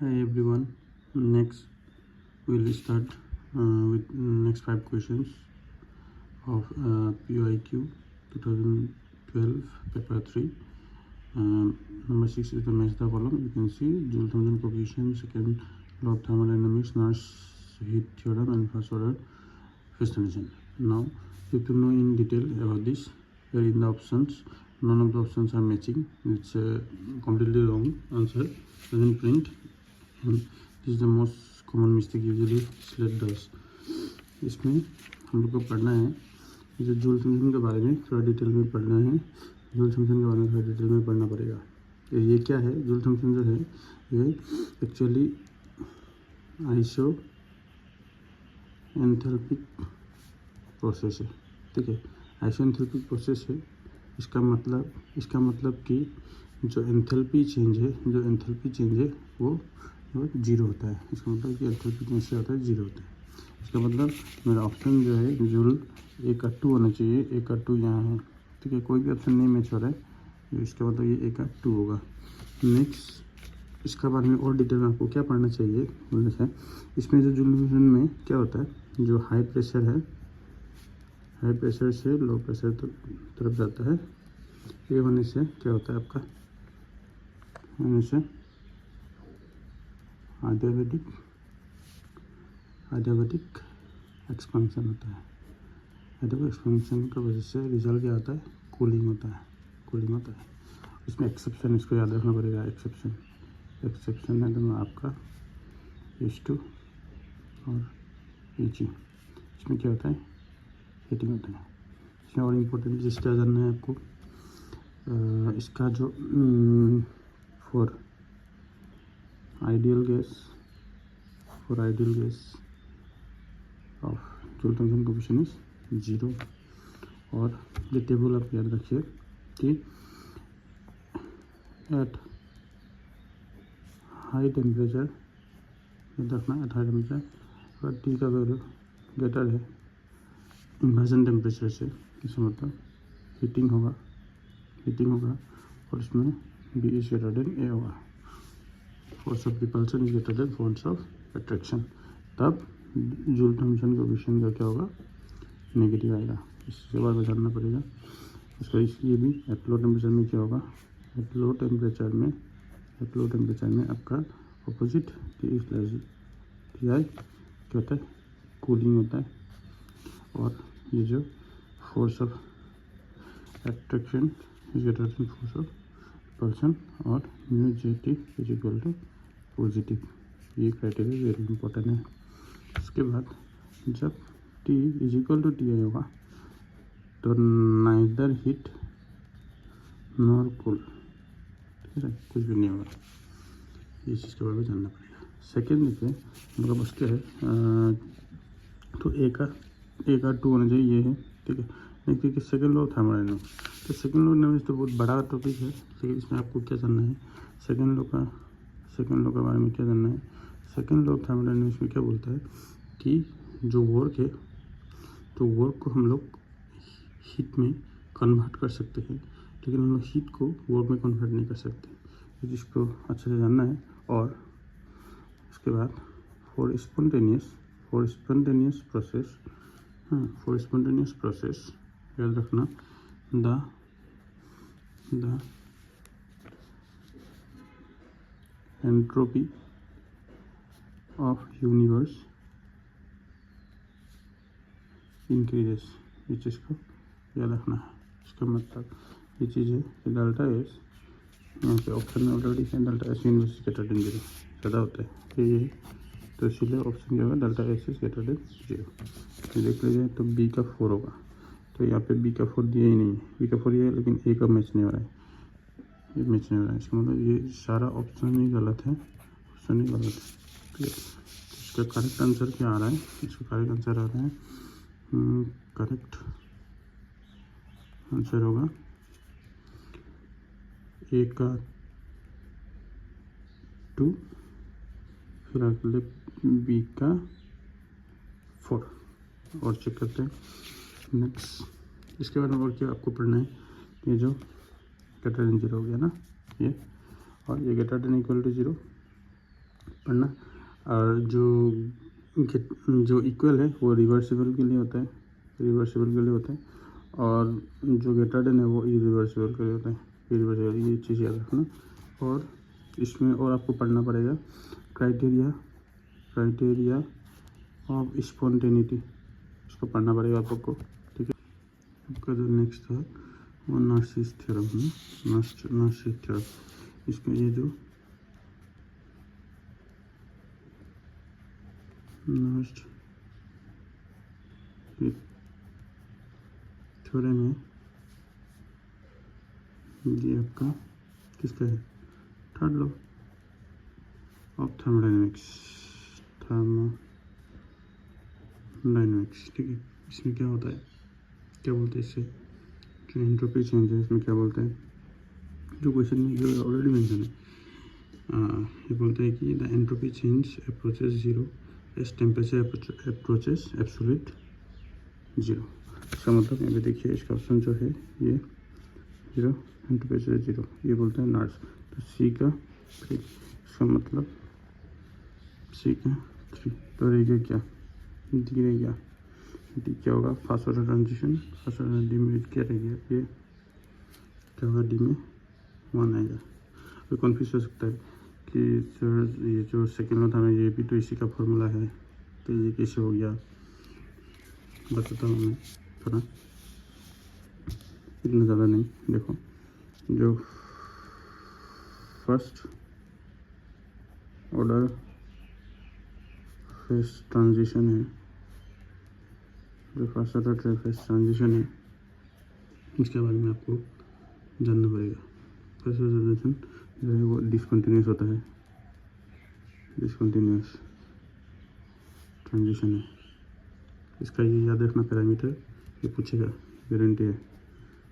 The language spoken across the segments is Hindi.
Hi everyone. Next, we'll start with next 5 questions of PYQ 2012 paper 3. Number 6 is the match the column. You can see Joule Thomson coefficient, second law of thermodynamics, Nernst heat theorem, and first order Fresnel. Now, you have to know in detail about this. Here in the options, none of the options are matching. It's a completely wrong answer. Doesn't print. And this is the most common mistake usually SLET does. इसमें हम लोग को पढ़ना है ये जो जूल थॉमसन के बारे में थोड़ा डिटेल में पढ़ना है। जूल थॉमसन के बारे में थोड़ा डिटेल में पढ़ना पड़ेगा। ये क्या है? जूल थॉमसन जो है ये एक्चुअली आइसो एंथैल्पिक प्रोसेस है। ठीक है, आइसो एंथैल्पिक प्रोसेस है। इसका मतलब कि जो एंथैल्पी चेंज है वो जीरो होता है। इसका मतलब कि एंथैल्पी चेंज से होता है जीरो होता है। इसका मतलब मेरा ऑप्शन जो है जूल ए का 2 होना चाहिए। ए का 2 यहाँ है। ठीक है, कोई भी ऑप्शन नहीं मैच हो रहा है, इसका मतलब ये ए का 2 होगा। नेक्स्ट, इसका बारे में और डिटेल में आपको क्या पढ़ना चाहिए बोलने से, इसमें जो जूल थॉमसन में क्या होता है, जो हाई प्रेशर है, हाई प्रेशर से लो प्रेशर तरफ जाता है। ये होने से क्या होता है आपका, होने से आडियाबैटिक एक्सपेंशन होता है। आडियाबैटिक एक्सपेंशन की वजह से रिजल्ट क्या होता है, कूलिंग होता है। इसमें एक्सेप्शन, इसको याद रखना पड़ेगा। एक्सेप्शन है तो आपका H2 और Ag। इसमें क्या होता है, हीटिंग होता है। इसमें और इम्पोर्टेंट चीज़ क्या जानना है आपको, इसका जो for ideal gas of Joule Thomson coefficient is 0। और ये टेबल आप याद रखिए कि एट हाई टेम्परेचर, याद रखना एट हाई टेम्परेचर, अगर टी का वैल्यू ग्रेटर है इन्वर्जन टेम्परेचर से, इसका मतलब हीटिंग होगा और इसमें बी इज ग्रेटर देन ए होगा। Force of repulsion is greater than force of attraction, तब जूल थॉमसन कोएफिशिएंट का क्या होगा, नेगेटिव आएगा। इसके बारे में जानना पड़ेगा। इसका ये भी एट लो टेम्परेचर में क्या होगा, एट लो टेम्परेचर में आपका अपोजिट टी आई क्या होता है, कूलिंग होता है। और ये जो force of attraction is greater than force of repulsion और mu J T is equal to positive. ये क्राइटेरिया वेरी इंपॉर्टेंट है। उसके बाद जब T is equal to T I होगा तो नाइदर हीट नॉर कूल, ठीक है, कुछ भी नहीं होगा। ये चीज़ के बारे में जानना पड़ेगा। सेकेंड देखिए मेरे पास क्या है, तो ए का 2 होना चाहिए, ये है। ठीक है, देखिए कि सेकेंड लॉ ऑफ थर्मोडायनामिक्स, तो सेकेंड लॉ ऑफ थर्मोडायनामिक्स तो बहुत बड़ा टॉपिक है, लेकिन इसमें आपको क्या जानना है, सेकेंड लॉ के बारे में क्या जानना है। सेकेंड लॉ ऑफ थर्मोडायनामिक्स में क्या बोलता है कि जो वर्क है, तो वर्क को हम लोग हीट में कन्वर्ट कर सकते हैं, लेकिन हम लोग हीट को वर्क में कन्वर्ट नहीं कर सकते। तो जिसको अच्छे से जानना है। और उसके बाद फॉर स्पॉन्टेनियस प्रोसेस याद रखना, the entropy of universe increases. इस चीज़ को याद रखना है। इसका मतलब ये चीज़ है कि डेल्टा एस, यहाँ पे ऑप्शन में ऑलरेडी है delta S universe greater than 0 ज़्यादा होता है ये, तो इसलिए ऑप्शन क्या होगा, delta S is greater then 0। देख लीजिए तो बी का 4 होगा, तो यहाँ पे बी का 4 दिया ही नहीं है, बी का 4 ये है, लेकिन ए का मैच नहीं हो रहा है, ये मैच नहीं हो रहा है। इसका मतलब ये सारा ऑप्शन ही गलत है, ठीक है। इसका करेक्ट आंसर क्या आ रहा है, इसका करेक्ट आंसर आ रहा है, करेक्ट आंसर होगा ए का 2, फिर अगले बी का 4। और चेक करते हैं नेक्स्ट। इसके बाद में और क्या आपको पढ़ना है, ये जो ग्रेटर देन 0 हो गया ना ये, और ये ग्रेटर देन इक्वल टू 0, पढ़ना। और जो इक्वल है वो रिवर्सिबल के लिए होता है, और जो ग्रेटर देन है वो इरिवर्सिबल के लिए होता है, इरिवर्सिबल, ये चीज़ याद रखना। और इसमें और आपको पढ़ना पड़ेगा क्राइटेरिया ऑफ स्पॉन्टेनिटी, इसको पढ़ना पड़ेगा आपको, ठीक है। आपका जो नेक्स्ट था वो नार्सिस थ्योरम है, नार्सिस थ्योरम। इसमें ये जो थ्योरम है ये आपका किसका है, थर्ड लॉ ऑफ थर्मोडायनेमिक्स, ठीक है। इसमें क्या होता है, क्या बोलते हैं इससे, जो एंट्रोपी चेंज है इसमें क्या बोलते हैं, जो क्वेश्चन में जो ऑलरेडी मेंशन है, ये बोलते हैं कि the entropy change approaches zero as temperature approaches absolute zero. इसका मतलब यहाँ पे देखिए, इसका ऑप्शन जो है ये जीरो एंड टेम्परेचर जीरो, ये बोलते हैं नार्स। तो सी का 3, इसका मतलब सी का 3, तो रहेगा क्या, डी रहेगा, डी क्या होगा, fast order transition, fast order D में क्या रहेगा, ये क्या होगा, डी में 1 आएगा। कोई कन्फ्यूज हो सकता है कि सर ये जो सेकेंड लॉ था ना, ये भी तो इसी का फॉर्मूला है, तो ये कैसे हो गया, बताता हूँ मैं थोड़ा, इतना ज़्यादा नहीं। देखो, जो फर्स्ट ऑर्डर फेस ट्रांजिशन है, इसके बारे में आपको जानना पड़ेगा। फर्स्ट ऑर्डर ट्रांजिशन जो है वो डिसकंटिन्यूस होता है, डिसकंटिन्यूस ट्रांजिशन है। इसका ये याद रखना पैरामीटर, ये पूछेगा, गारंटी है,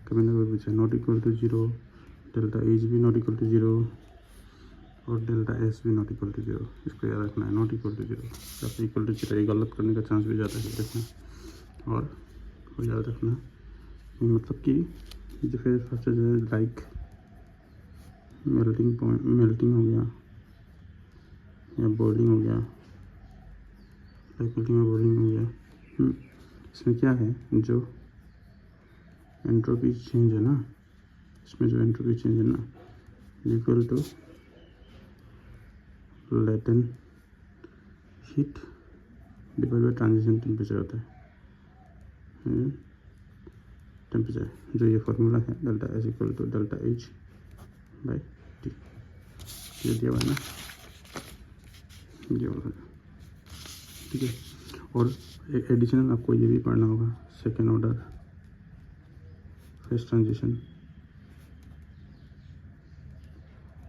कभी ना कभी पूछा। Not equal to zero, delta H भी नॉट इक्वल टू जीरो, और डेल्टा एस भी नॉट इक्वल टू जीरो, इसको याद रखना है। नॉट इक्वल टू जीरो या फिर इक्वल टू जीरो, ये गलत करने का चांस भी ज़्यादा है, देखना। और याद रखना मतलब कि जो फिर फर्स्ट जो है लाइक मेल्टिंग हो गया या बॉइलिंग हो गया, लाइक मेल्टिंग या बॉइलिंग हो गया। इसमें क्या है, जो एंट्रोपी चेंज है ना, इसमें जो एंट्रोपी चेंज है ना, equal to latent heat divide by transition temperature होता है, टेम्परेचर, जो ये फार्मूला है, delta S equal to delta H by T, ये दिया हुआ है ना, ये वाला, ठीक है। और एक एडिशनल आपको ये भी पढ़ना होगा, सेकेंड ऑर्डर फेस ट्रांजिशन,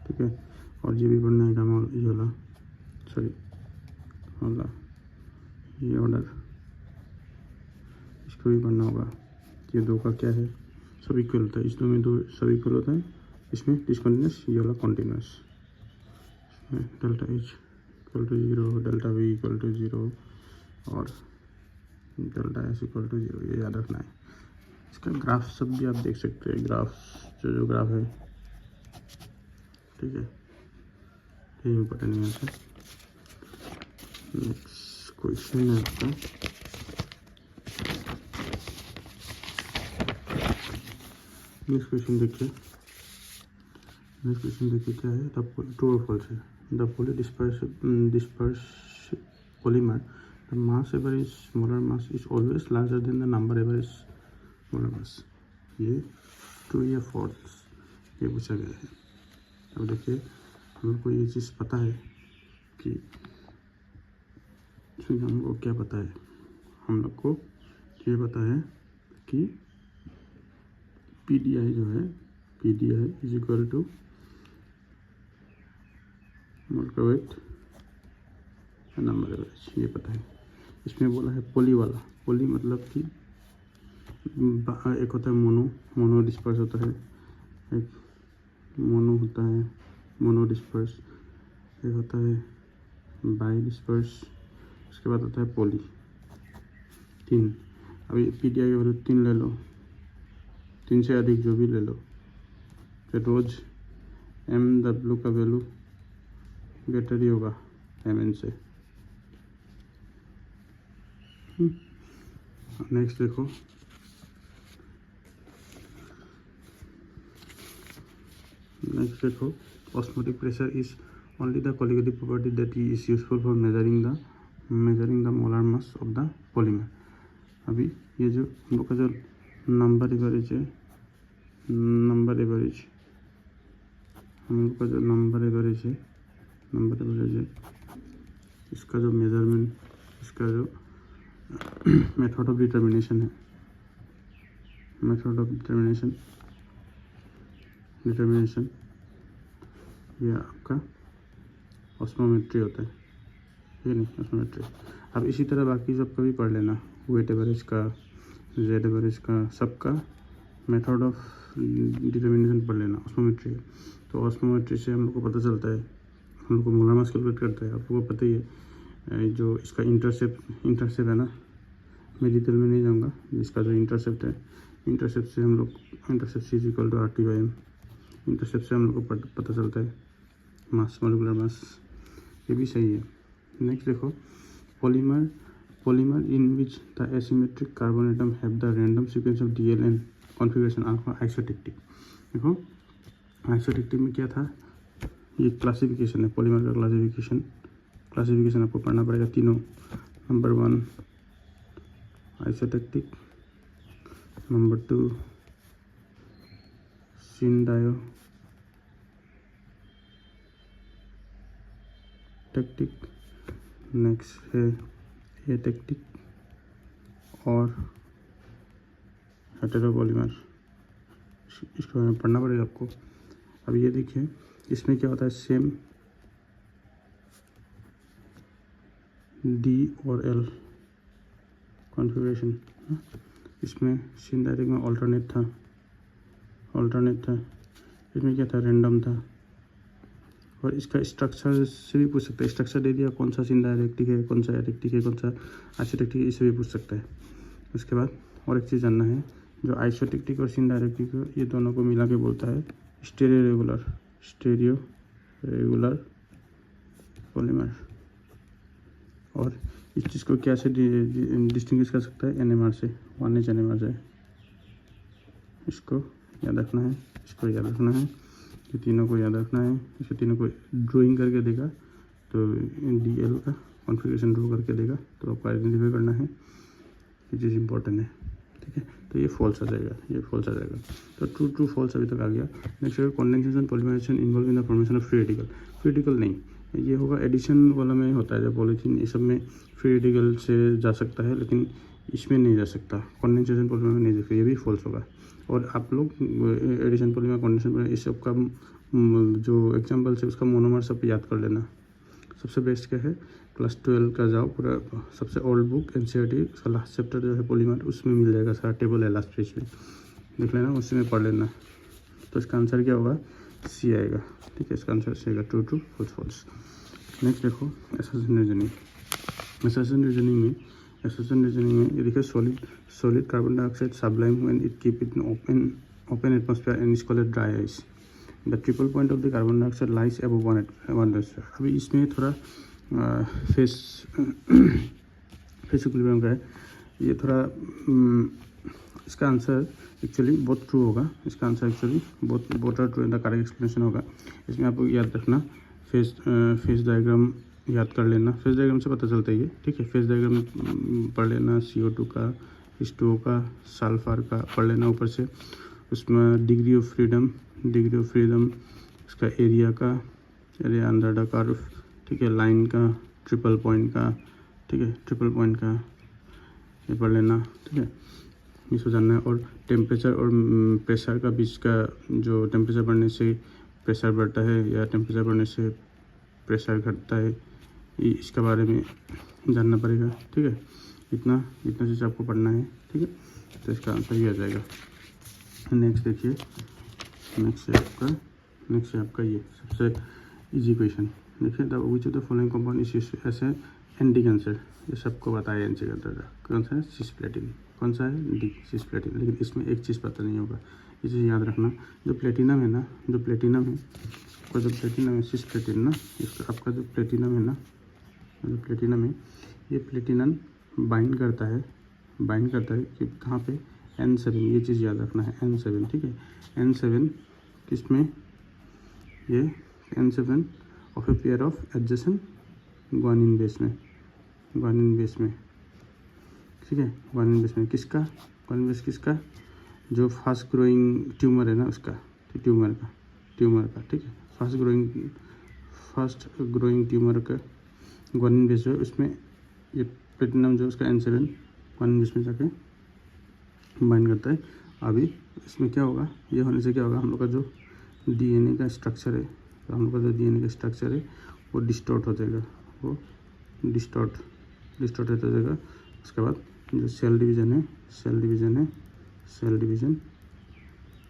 ठीक है। और ये भी पढ़ना है गामा, ये वाला, ये ऑर्डर, इसको भी पढ़ना होगा। ये दो का क्या है, सब इक्वल होता है, इस दो में दो सब इक्वल होता है, इसमें डिसकंटिन्यूस, ये वाला continuous. Delta H equal to zero, delta V equal to zero, और delta S equal to zero, ये याद रखना है। इसका ग्राफ सब भी आप देख सकते हैं, ग्राफ जो ग्राफ है, ठीक है, ये इम्पोर्टेंट है। यहाँ नेक्स्ट क्वेश्चन है आपका, नेक्स्ट क्वेश्चन देखिए, क्या है, ट्रू और फॉल्स है। The polydisperse polymer, the mass ever is smaller mass is always larger than the number ever is smaller mass, ये ट्रू या फॉल्स, ये पूछा गया है। अब देखिए, हमको ये चीज़ पता है कि हमको क्या पता है, हम लोग को ये पता है कि PDI जो है, PDI is equal to molar weight number average, ये पता है। इसमें बोला है पोली वाला, पोली मतलब कि एक होता है मोनो डिस्पर्स होता है, एक मोनो होता है, मोनो डिस्पर्स, एक होता है बाई डिस्पर्स, उसके बाद होता है पोली, 3। अभी PDI की वैल्यू 3 ले लो, 3 से अधिक जो भी ले लो, फिर रोज MW का वैल्यू ग्रेटर ही होगा, Mn से। नेक्स्ट देखो, osmotic pressure is only the colligative property that is useful for measuring the molar mass of the polymer. अभी ये जो हम लोग का जो नंबर एवरेज है, नंबर एवरेज है, इसका जो मेजरमेंट, इसका जो मेथड ऑफ डिटर्मिनेशन है, ये आपका ऑस्मोमेट्री होता है, ये नहीं ऑस्मोमेट्री। अब इसी तरह बाकी सब का भी पढ़ लेना, वेट एवरेज का, जेड एवरेज का, सबका मेथड ऑफ डिटर्मिनेशन पढ़ लेना। ऑस्मोमेट्री, तो ऑस्मोमेट्री से हम लोग को पता चलता है, हम लोग को मोलर मास कैलकुलेट करता है। आप लोगों को पता ही है जो इसका इंटरसेप्ट है ना, मैं डिटेल में नहीं जाऊँगा। इसका जो इंटरसेप्ट है, इंटरसेप्ट से हम लोग, intercept is equal to RT/m, intercept से हम लोग को पता चलता है मास, मोलिकुलर मास, ये भी सही है। नेक्स्ट देखो, polymer in which the asymmetric carbon atom have the random sequence of DLN configuration are isotactic। देखो आइसोटेक्टिक में क्या था, ये क्लासिफिकेशन है, पॉलीमर का क्लासिफिकेशन आपको पढ़ना पड़ेगा तीनों। नंबर 1 आइसोटेक्टिक, नंबर 2 सिंडायोटेक्टिक, नेक्स्ट है एटेक्टिक और हेटेरोपॉलीमर। इसको बारे में पढ़ना पड़ेगा आपको। अब ये देखिए, इसमें क्या होता है, सेम D और L कॉन्फ़िगरेशन। इसमें सिंथेटिक में ऑल्टरनेट था, इसमें क्या था, रैंडम था। और इसका स्ट्रक्चर से भी पूछ सकता है, स्ट्रक्चर दे दिया, कौन सा सिंथेटिक है, कौन सा एटेक्टिक है, कौन सा आइसोटेक्टिक है, इसे भी पूछ सकता है। उसके बाद और एक चीज़ जानना है, जो आइसोटेक्टिक और सिंथेटिक, ये दोनों को मिला के बोलता है स्टेरियो रेगुलर पॉलीमर। और इस चीज़ को क्या से डिस्टिंग्विश कर सकता है, NMR से, 1H NMR से। इसको याद रखना है, ये तीनों को याद रखना है। इसके तीनों को ड्राइंग करके देगा, तो DL का कॉन्फ़िगरेशन ड्रॉ करके देगा, तो आपको आइडेंटिफाई करना है, ये चीज़ इंपॉर्टेंट है, ठीक है। तो ये फॉल्स आ जाएगा, तो ट्रू फॉल्स अभी तक आ गया। नेक्स्ट है condensation polymerisation involve in the formation of free radical नहीं, ये होगा एडिशन वाला में होता है, जब पॉलीथीन ये सब में फ्री रेडिकल से जा सकता है, लेकिन इसमें नहीं जा सकता, कंडेंसेशन पॉलीमर में नहीं जा सकता, ये भी फॉल्स होगा। और आप लोग एडिशन पॉलीमर, कंडेंसेशन पॉलीमर, इस सब का जो एग्जाम्पल है उसका मोनोमर सब याद कर लेना। सबसे बेस्ट क्या है, क्लास 12 का जाओ, पूरा सबसे ओल्ड बुक NCERT, उसका लास्ट चैप्टर जो है पॉलीमर, उसमें मिल जाएगा सारा टेबल है, लास्ट पेज में देख लेना, उसी में पढ़ लेना। तो इसका आंसर क्या होगा, C आएगा, ठीक है। इसका आंसर C आएगा, ट्रू फॉल्स। नेक्स्ट देखो, एसोसिएशन रीजनिंग में ये देखिए, solid carbon dioxide sublime when it keep it open atmosphere and is called dry ice. The triple point of the carbon dioxide lies above 1 atmosphere। अभी इसमें थोड़ा फेस इक्विलिब्रियम का है, ये थोड़ा इसका आंसर एक्चुअली बहुत ट्रू होगा, इसका आंसर एक्चुअली बहुत ट्रू द करेक्ट एक्सप्लेनेशन होगा। इसमें आपको याद रखना, फेस डायग्राम याद कर लेना, फेस डायग्राम से पता चलता है ये, ठीक है। फेस डायग्राम पढ़ लेना, CO2 का, H2O का, सल्फर का पढ़ लेना ऊपर से। उसमें डिग्री ऑफ फ्रीडम, उसका एरिया अंडर द कर्व, ठीक है, लाइन का, ट्रिपल पॉइंट का, ठीक है, ये पढ़ लेना, ठीक है, इसको जानना है। और टेम्परेचर और प्रेशर का बीच का, जो टेम्परेचर बढ़ने से प्रेशर बढ़ता है या टेम्परेचर बढ़ने से प्रेशर घटता है, इसके बारे में जानना पड़ेगा, ठीक है। इतना चीज़ आपको पढ़ना है, ठीक है। तो इसका आंसर ही आ जाएगा। नेक्स्ट देखिए, नेक्स्ट है आपका ये सबसे इजी क्वेश्चन। देखिए, the which of the following compound is used as a anti cancer. ये सबको बताया एंटी कैंसर का, कौन सा है, सिस्प्लेटिन, कौन सा है, D सिस्प्लेटिन। लेकिन इसमें एक चीज़ पता नहीं होगा, ये चीज़ याद रखना, जो प्लेटिनम है सिस्प्लेटिन ना, इसका आपका जो प्लेटिनम है ना, जो प्लेटिनम है ये प्लेटिनम बाइंड करता है कि कहाँ पे N7, ये चीज़ याद रखना है N7, ठीक है। N7 किस में, ये N7 of a pair of adjacent guanine base में, ठीक है। ग्वानिन बेस में किसका, ग्वानिन बेस किसका, जो फास्ट ग्रोइंग ट्यूमर है ना उसका, ट्यूमर का, ठीक है। फास्ट ग्रोइंग ट्यूमर का ग्वानिन बेस है, उसमें ये प्लेटिनम जो उसका N7 ग्वानिन बेस में जाके बाइंड करता है। अभी इसमें क्या होगा, ये होने से क्या होगा, हम लोग का जो DNA का स्ट्रक्चर है, वो डिस्टॉर्ट हो जाएगा, डिस्टॉर्ट हो जाएगा। उसके बाद जो सेल डिवीज़न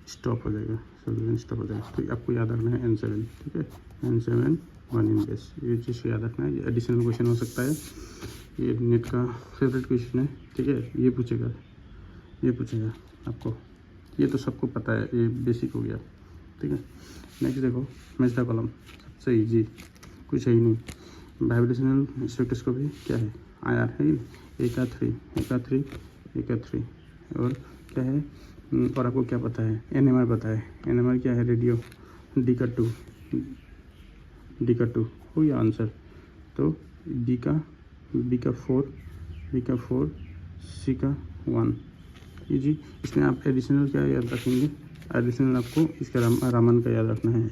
स्टॉप हो जाएगा, तो आपको याद रखना है N7, ठीक है। N7 ग्वानिन बेस, ये चीज़ याद रखना है। ये एडिशनल क्वेश्चन हो सकता है, ये नेट का फेवरेट क्वेश्चन है, ठीक है। ये पूछेगा आपको, ये तो सबको पता है, ये बेसिक हो गया, ठीक है। नेक्स्ट देखो, मैच द कॉलम, सबसे इजी, कुछ है ही नहीं। वाइब्रेशनल स्पेक्ट्रोस्कोपी क्या है, IR है ही, एका थ्री, और क्या है, और आपको क्या पता है, NMR पता है। NMR क्या है, रेडियो, D का 2 हो गया आंसर। तो B का 4, C का 1, जी। इसमें आप एडिशनल क्या याद रखेंगे, एडिशनल आपको इसका रामन का याद रखना है,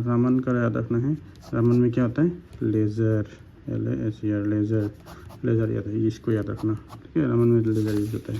रामन का याद रखना है। रामन में क्या होता है, लेज़र, LASER, लेज़र याद है, इसको याद रखना, ठीक है। रामन में लेज़र यूज होता है।